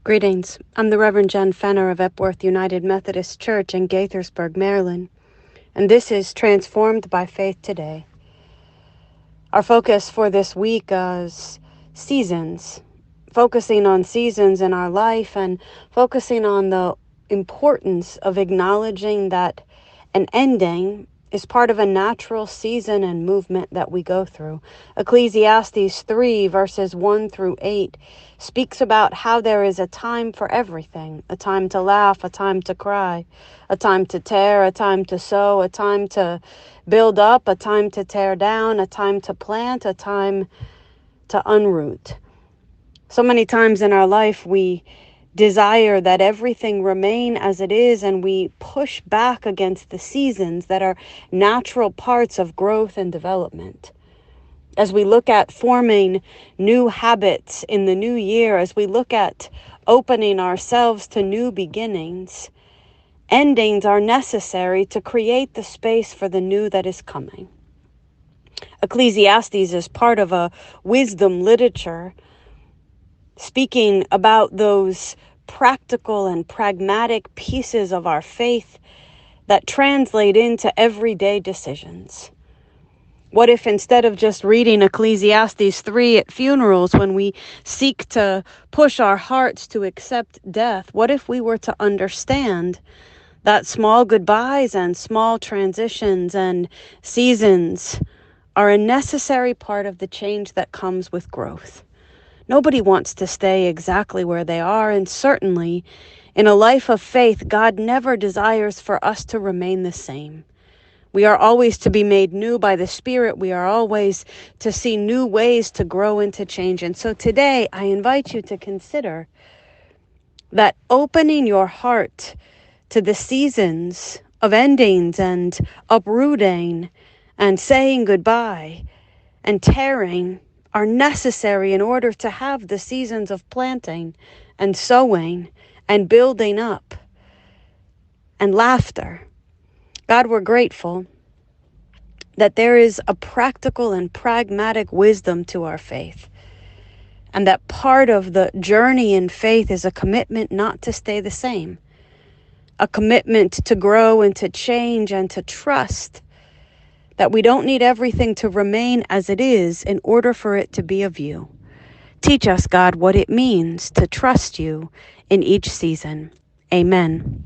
Greetings. I'm the Reverend Jen Fenner of Epworth United Methodist Church in Gaithersburg, Maryland, and this is Transformed by Faith Today. Our focus for this week is seasons, focusing on seasons in our life and focusing on the importance of acknowledging that an ending is part of a natural season and movement that we go through. Ecclesiastes 3 verses 1 through 8 speaks about how there is a time for everything, a time to laugh, a time to cry, a time to tear, a time to sow, a time to build up, a time to tear down, a time to plant, a time to unroot. So many times in our life we desire that everything remain as it is, and we push back against the seasons that are natural parts of growth and development. As we look at forming new habits in the new year, as we look at opening ourselves to new beginnings, endings are necessary to create the space for the new that is coming. Ecclesiastes is part of a wisdom literature speaking about those practical and pragmatic pieces of our faith that translate into everyday decisions. What if instead of just reading Ecclesiastes 3 at funerals when we seek to push our hearts to accept death, what if we were to understand that small goodbyes and small transitions and seasons are a necessary part of the change that comes with growth? Nobody wants to stay exactly where they are, and certainly in a life of faith, God never desires for us to remain the same. We are always to be made new by the Spirit. We are always to see new ways to grow and to change. And so today, I invite you to consider that opening your heart to the seasons of endings and uprooting and saying goodbye and tearing are necessary in order to have the seasons of planting and sowing and building up and laughter. God, we're grateful that there is a practical and pragmatic wisdom to our faith, and that part of the journey in faith is a commitment not to stay the same, a commitment to grow and to change and to trust that we don't need everything to remain as it is in order for it to be of you. Teach us, God, what it means to trust you in each season. Amen.